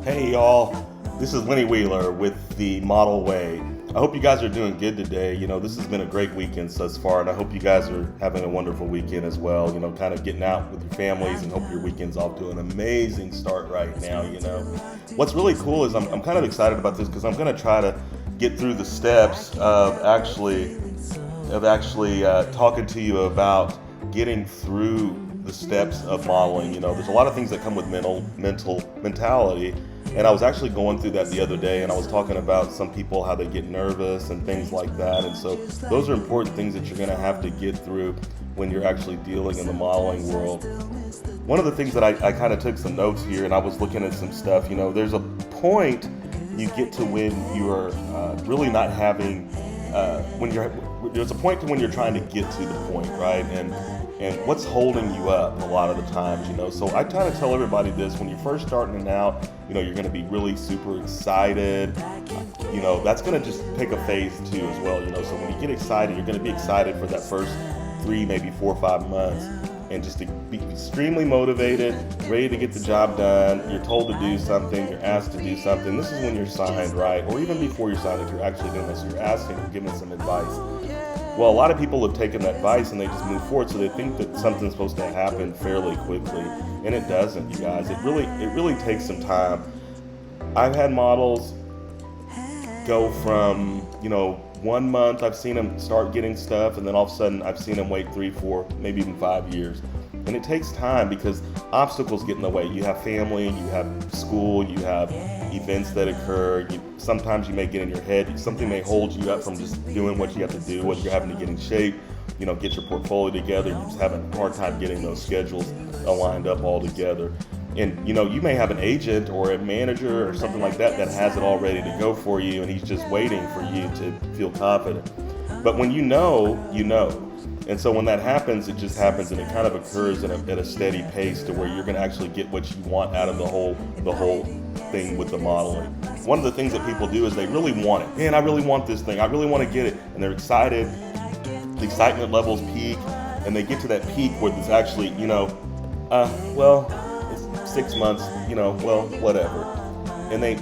Hey y'all, this is Lenny Wheeler with the Model Way. I hope you guys are doing good today. This has been a great weekend thus far, and I hope you guys are having a wonderful weekend as well. Kind of getting out with your families, and hope your weekend's off to an amazing start right now. What's really cool is I'm kind of excited about this because I'm going to try to get through the steps of actually talking to you about getting through the steps of modeling. There's a lot of things that come with mentality, and I was actually going through that the other day, and I was talking about some people, how they get nervous and things like that. And so those are important things that you're going to have to get through when you're actually dealing in the modeling world. One of the things that I kind of took some notes here, and I was looking at some stuff. There's a point you get to when you're really not having there's a point to when you're trying to get to the point, right? And what's holding you up a lot of the times. So I try to tell everybody this: when you're first starting out, you're going to be really super excited. That's going to just take a phase too as well. So when you get excited, you're going to be excited for that first 3, maybe 4 or 5 months, and just to be extremely motivated, ready to get the job done. You're told to do something, you're asked to do something. This is when you're signed, right? Or even before you're signed, if you're actually doing this, you're asking or giving some advice. Well, a lot of people have taken that advice and they just move forward, so they think that something's supposed to happen fairly quickly, and it doesn't, you guys. It really takes some time. I've had models go from 1 month, I've seen them start getting stuff, and then all of a sudden I've seen them wait 3, 4, maybe even 5 years. And it takes time because obstacles get in the way. You have family, you have school, you have events that occur. Sometimes you may get in your head. Something may hold you up from just doing what you have to do, whether you're having to get in shape, get your portfolio together. You're just having a hard time getting those schedules aligned up all together. And you may have an agent or a manager or something like that that has it all ready to go for you, and he's just waiting for you to feel confident. But when you know. And so when that happens, it just happens, and it kind of occurs at a steady pace to where you're going to actually get what you want out of the whole thing with the modeling. One of the things that people do is they really want it. Man, I really want this thing. I really want to get it. And they're excited. The excitement levels peak, and they get to that peak where it's actually, it's 6 months, whatever. And they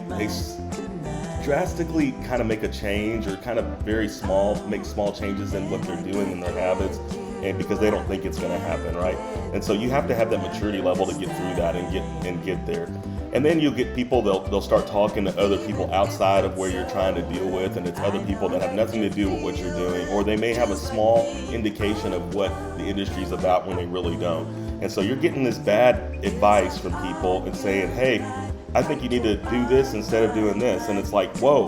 drastically kind of make a change, or kind of make small changes in what they're doing in their habits, and because they don't think it's going to happen, right? And so you have to have that maturity level to get through that and get there. And then you'll get people, they'll start talking to other people outside of where you're trying to deal with, and it's other people that have nothing to do with what you're doing, or they may have a small indication of what the industry is about when they really don't. And so you're getting this bad advice from people and saying, hey, I think you need to do this instead of doing this. And it's like, whoa,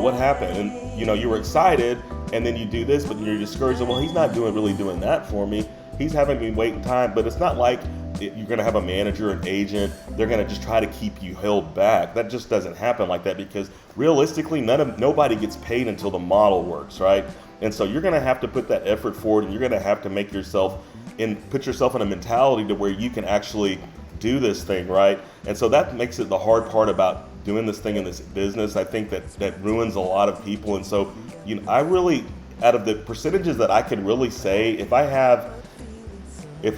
what happened? And you were excited, and then you do this, but you're discouraged. Well, he's not really doing that for me. He's having me wait in time. But it's not like you're going to have a manager, an agent. They're going to just try to keep you held back. That just doesn't happen like that, because realistically, nobody gets paid until the model works, right? And so you're going to have to put that effort forward, and you're going to have to put yourself in a mentality to where you can actually do this thing, right? And so that makes it the hard part about doing this thing in this business. I think that ruins a lot of people. And so, I really, out of the percentages that I can really say, if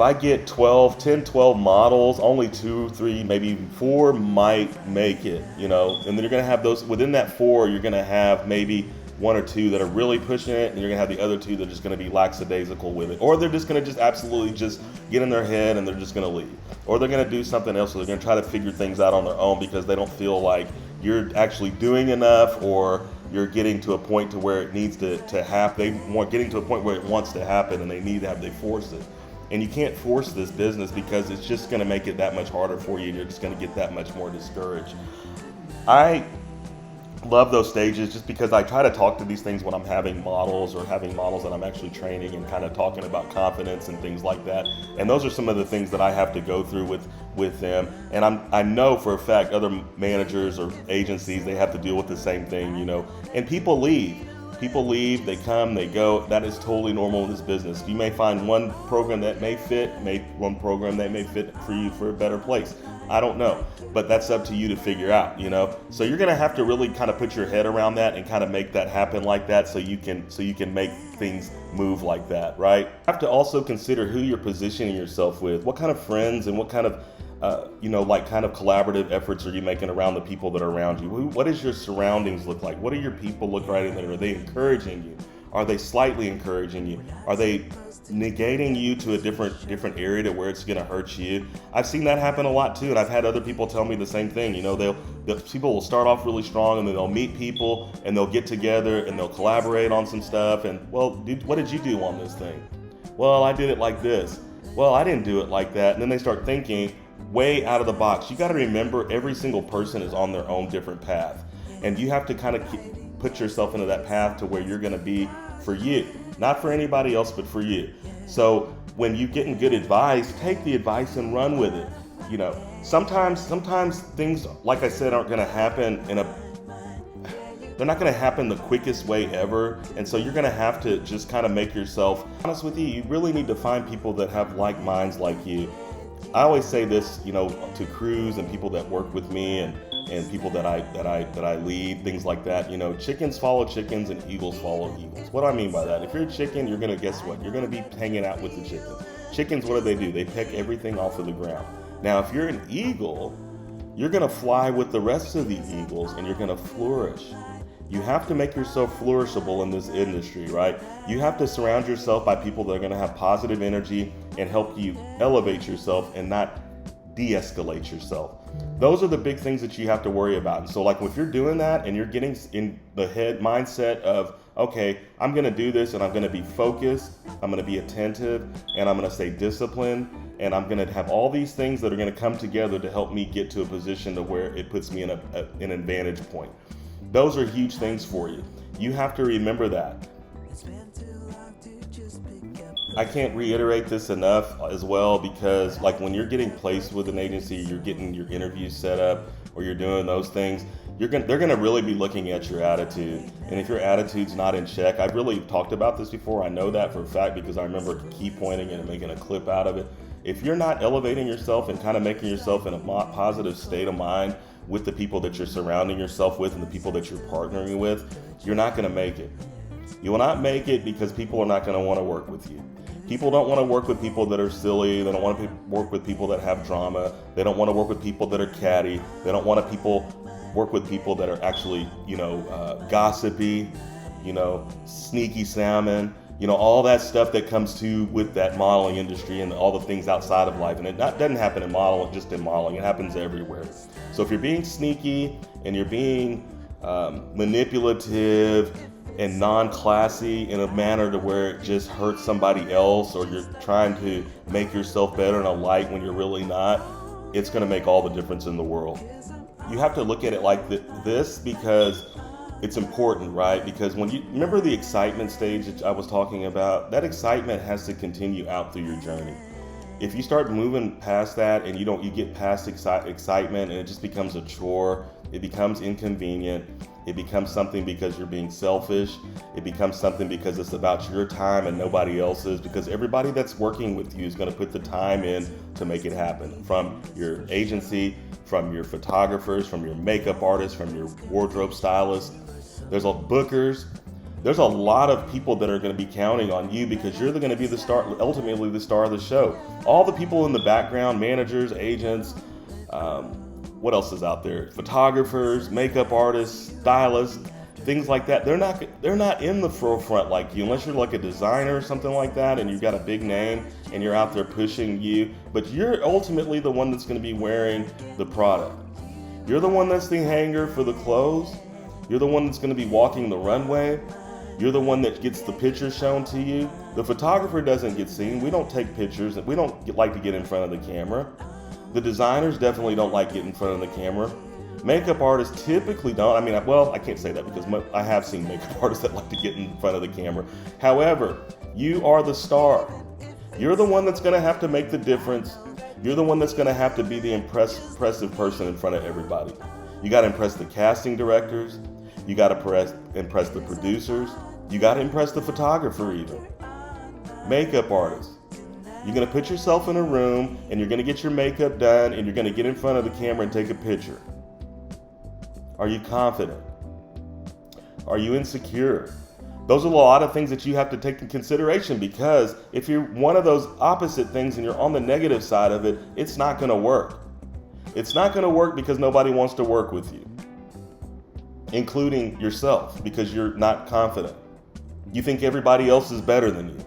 I get 12 models, only 2, 3, maybe even 4 might make it, and then you're going to have those, within that 4, you're going to have maybe 1 or 2 that are really pushing it, and you're gonna have the other 2 that are just gonna be lackadaisical with it, or they're just gonna just absolutely just get in their head and they're just gonna leave, or they're gonna do something else, or they're gonna try to figure things out on their own because they don't feel like you're actually doing enough, or you're getting to a point to where it needs to happen. Getting to a point where it wants to happen, and they force it. And you can't force this business, because it's just gonna make it that much harder for you, and you're just gonna get that much more discouraged. I love those stages just because I try to talk to these things when I'm having models that I'm actually training, and kind of talking about confidence and things like that. And those are some of the things that I have to go through with them. And I know for a fact other managers or agencies, they have to deal with the same thing, and people leave. They come, they go. That is totally normal in this business. You may find one program that may fit, one program that may fit for you for a better place. I don't know, but that's up to you to figure out, So you're gonna have to really kind of put your head around that and kind of make that happen like that, so you can make things move like that, right? You have to also consider who you're positioning yourself with, what kind of friends and what kind of like kind of collaborative efforts are you making around the people that are around you? What does your surroundings look like? What do your people look right in there? Are they encouraging you? Are they slightly encouraging you? Are they negating you to a different area to where it's going to hurt you? I've seen that happen a lot too, and I've had other people tell me the same thing. The people will start off really strong, and then they'll meet people, and they'll get together, and they'll collaborate on some stuff. And well, what did you do on this thing? Well, I did it like this. Well, I didn't do it like that. And then they start thinking way out of the box. You got to remember, every single person is on their own different path, and you have to kind of put yourself into that path to where you're going to be for you, not for anybody else, but for you. So when you're getting good advice, take the advice and run with it. Sometimes things, like I said, aren't going to happen they're not going to happen the quickest way ever. And so you're going to have to just kind of make yourself honest with you. You really need to find people that have like minds like you. I always say this, to crews and people that work with me and people that I lead, things like that. Chickens follow chickens and eagles follow eagles. What do I mean by that? If you're a chicken, you're going to, guess what? You're going to be hanging out with the chickens. Chickens, what do? They peck everything off of the ground. Now, if you're an eagle, you're going to fly with the rest of the eagles and you're going to flourish. You have to make yourself flourishable in this industry, right? You have to surround yourself by people that are going to have positive energy and help you elevate yourself and not de-escalate yourself. Those are the big things that you have to worry about. And so like if you're doing that and you're getting in the head mindset of, okay, I'm going to do this and I'm going to be focused, I'm going to be attentive, and I'm going to stay disciplined, and I'm going to have all these things that are going to come together to help me get to a position to where it puts me in an advantage point. Those are huge things for you. You have to remember that. I can't reiterate this enough as well, because like when you're getting placed with an agency, you're getting your interviews set up, or you're doing those things, they're going to really be looking at your attitude. And if your attitude's not in check, I've really talked about this before. I know that for a fact because I remember key pointing and making a clip out of it. If you're not elevating yourself and kind of making yourself in a positive state of mind with the people that you're surrounding yourself with and the people that you're partnering with, you're not going to make it. You will not make it because people are not going to want to work with you. People don't want to work with people that are silly. They don't want to work with people that have drama. They don't want to work with people that are catty. They don't want to work with people that are actually, gossipy, sneaky salmon, all that stuff that comes with that modeling industry and all the things outside of life. And it doesn't happen in modeling, just in modeling. It happens everywhere. So if you're being sneaky and you're being manipulative and non-classy in a manner to where it just hurts somebody else, or you're trying to make yourself better in a light when you're really not, it's going to make all the difference in the world. You have to look at it like this because it's important, right? Because when you remember the excitement stage that I was talking about, that excitement has to continue out through your journey. If you start moving past that and you get past excitement and it just becomes a chore, it becomes inconvenient, it becomes something because you're being selfish, it becomes something because it's about your time and nobody else's, because everybody that's working with you is going to put the time in to make it happen. From your agency, from your photographers, from your makeup artists, from your wardrobe stylists, there's bookers. There's a lot of people that are going to be counting on you because you're going to be the star, ultimately the star of the show. All the people in the background, managers, agents, what else is out there? Photographers, makeup artists, stylists, things like that. They're not in the forefront like you, unless you're like a designer or something like that and you've got a big name and you're out there pushing you. But you're ultimately the one that's going to be wearing the product. You're the one that's the hanger for the clothes. You're the one that's going to be walking the runway. You're the one that gets the pictures shown to you. The photographer doesn't get seen. We don't take pictures. We don't like to get in front of the camera. The designers definitely don't like getting in front of the camera. Makeup artists typically don't. I can't say that because I have seen makeup artists that like to get in front of the camera. However, you are the star. You're the one that's going to have to make the difference. You're the one that's going to have to be the impressive person in front of everybody. You got to impress the casting directors. You got to impress the producers. You got to impress the photographer even. Makeup artists. You're going to put yourself in a room and you're going to get your makeup done and you're going to get in front of the camera and take a picture. Are you confident? Are you insecure? Those are a lot of things that you have to take in consideration, because if you're one of those opposite things and you're on the negative side of it, it's not going to work. It's not going to work because nobody wants to work with you, including yourself, because you're not confident. You think everybody else is better than you.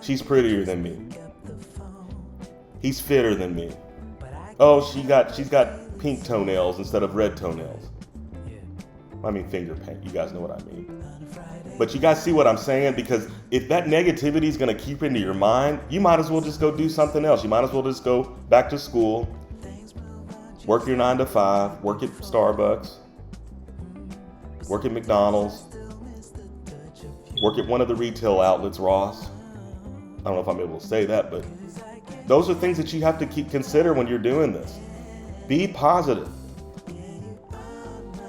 She's prettier than me. He's fitter than me. Oh, she's got pink toenails instead of red toenails. I mean finger paint. You guys know what I mean. But you guys see what I'm saying? Because if that negativity is going to keep into your mind, you might as well just go do something else. You might as well just go back to school, work your 9 to 5, work at Starbucks, work at McDonald's, work at one of the retail outlets, Ross. I don't know if I'm able to say that, but those are things that you have to consider when you're doing this. Be positive.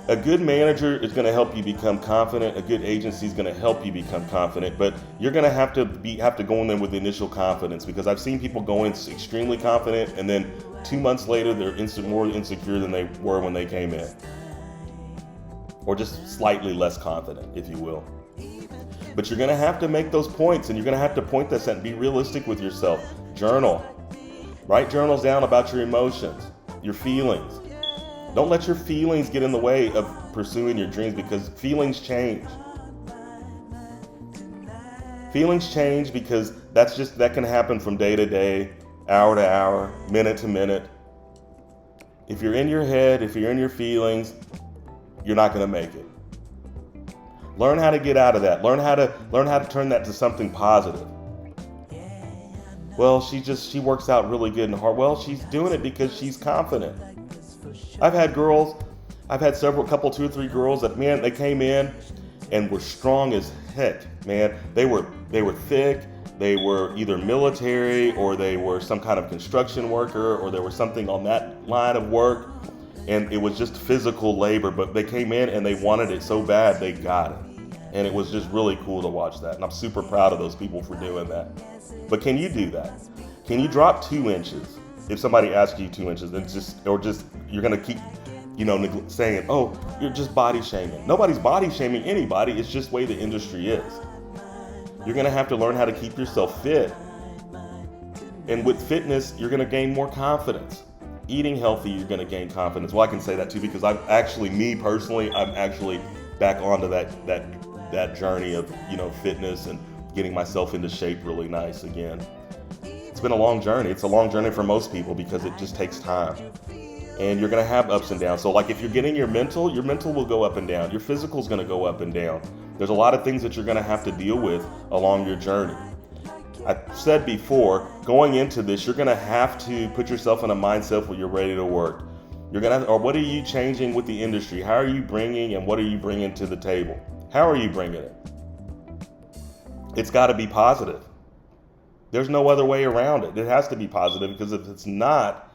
A good manager is going to help you become confident. A good agency is going to help you become confident, but you're going to have to go in there with initial confidence, because I've seen people go in extremely confident and then 2 months later they're more insecure than they were when they came in, or just slightly less confident, if you will. But you're going to have to make those points, and you're going to have to point this at and be realistic with yourself. Journal. Write journals down about your emotions, your feelings. Don't let your feelings get in the way of pursuing your dreams, because feelings change. Feelings change because that can happen from day to day, hour to hour, minute to minute. If you're in your head, if you're in your feelings, you're not going to make it. Learn how to get out of that. Learn how to turn that to something positive. Well, she works out really good and hard. Well, she's doing it because she's confident. I've had 2 or 3 girls that, man, they came in and were strong as heck, man. They were thick. They were either military, or they were some kind of construction worker, or there was something on that line of work, and it was just physical labor, but they came in and they wanted it so bad they got it. And it was just really cool to watch that. And I'm super proud of those people for doing that. But can you do that? Can you drop 2 inches? If somebody asks you 2 inches, then you're going to keep, saying, oh, you're just body shaming. Nobody's body shaming anybody. It's just the way the industry is. You're going to have to learn how to keep yourself fit. And with fitness, you're going to gain more confidence. Eating healthy, you're going to gain confidence. Well, I can say that too, because I'm actually back onto that journey of, fitness and getting myself into shape really nice again. It's been a long journey. It's a long journey for most people because it just takes time. And you're going to have ups and downs. So like if you're getting your mental will go up and down. Your physical is going to go up and down. There's a lot of things that you're going to have to deal with along your journey. I said before, going into this, you're going to have to put yourself in a mindset where you're ready to work. Or what are you changing with the industry? How are you bringing, and what are you bringing to the table? How are you bringing it? It's got to be positive. There's no other way around it. It has to be positive, because if it's not,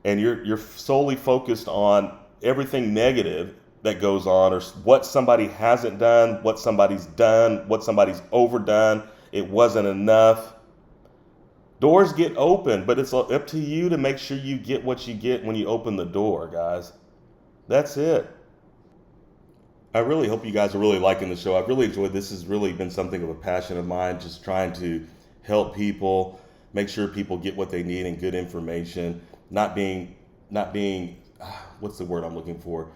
and you're solely focused on everything negative that goes on, or what somebody hasn't done, what somebody's done, what somebody's overdone, it wasn't enough. Doors get open, but it's up to you to make sure you get what you get when you open the door, guys. That's it. I really hope you guys are really liking the show. I've really enjoyed this. Has really been something of a passion of mine, just trying to help people, make sure people get what they need and good information, not being what's the word I'm looking for?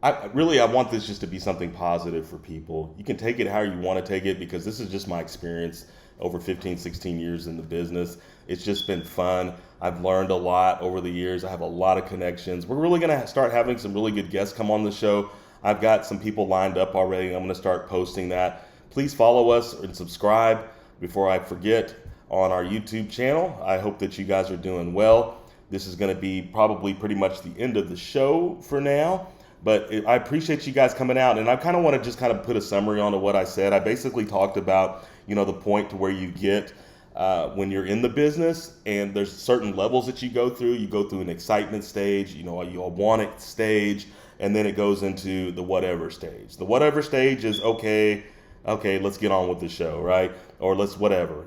I want this just to be something positive for people. You can take it how you want to take it, because this is just my experience over 15, 16 years in the business. It's just been fun. I've learned a lot over the years. I have a lot of connections. We're really going to start having some really good guests come on the show. I've got some people lined up already. I'm going to start posting that. Please follow us and subscribe before I forget on our YouTube channel. I hope that you guys are doing well. This is going to be probably pretty much the end of the show for now. But I appreciate you guys coming out, and I kind of want to just kind of put a summary onto what I said. I basically talked about, the point to where you get when you're in the business, and there's certain levels that you go through. You go through an excitement stage, a want it stage, and then it goes into the whatever stage. The whatever stage is okay, let's get on with the show, right? Or let's whatever,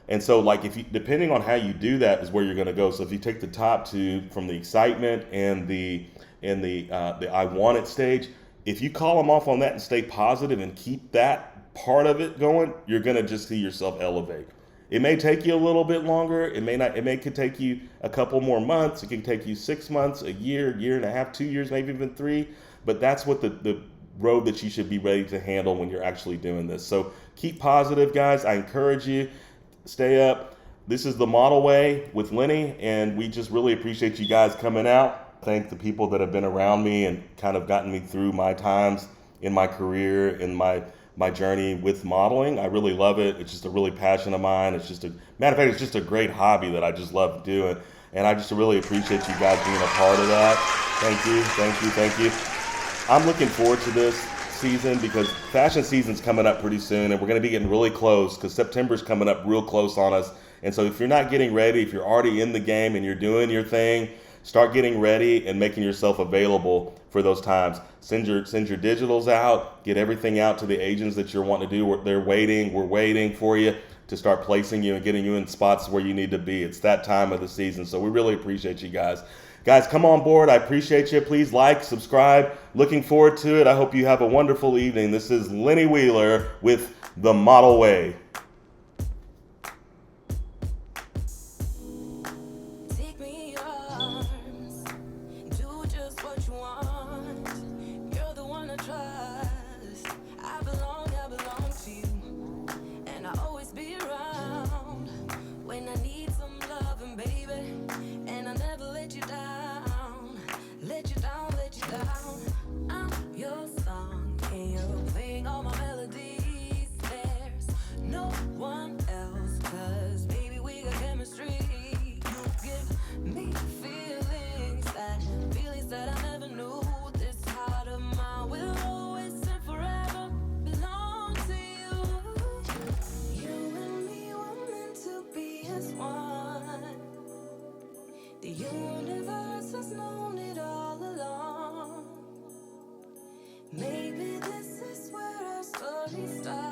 And so, like, depending on how you do that is where you're going to go. So if you take the top two from the excitement and the I want it stage, if you call them off on that and stay positive and keep that part of it going, you're going to just see yourself elevate. It may take you a little bit longer. It may not. It may could take you a couple more months. It can take you 6 months, a year and a half, 2 years, maybe even 3. But that's what the road that you should be ready to handle when you're actually doing this. So keep positive, guys. I encourage you. Stay up. This is the Model Way with Lenny, and we just really appreciate you guys coming out. Thank the people that have been around me and kind of gotten me through my times in my career, in my journey with modeling. I really love it. It's just a really passion of mine. It's just a matter of fact, it's just a great hobby that I just love doing. And I just really appreciate you guys being a part of that. Thank you, thank you, thank you. I'm looking forward to this season because fashion season's coming up pretty soon, and we're going to be getting really close because September's coming up real close on us. And so if you're not getting ready, if you're already in the game and you're doing your thing, start getting ready and making yourself available for those times. Send your digitals out, get everything out to the agents that you're wanting to do. They're waiting, we're waiting for you to start placing you and getting you in spots where you need to be. It's that time of the season. So we really appreciate you guys. Guys, come on board. I appreciate you. Please like, subscribe. Looking forward to it. I hope you have a wonderful evening. This is Lenny Wheeler with The Model Way. Take me in your arms, do just what you want. You're the one I trust. I belong to you, and I'll always be around when I need some loving, baby. And I never let you down, let you down, let you down. I'm your song, and you're playing all my melodies. There's no one else, 'cause baby, we got chemistry. You give me feelings that I never knew. This heart of mine will always and forever belong to you. You and me were meant to be as one. The universe has known it all along. Maybe this is where our story starts.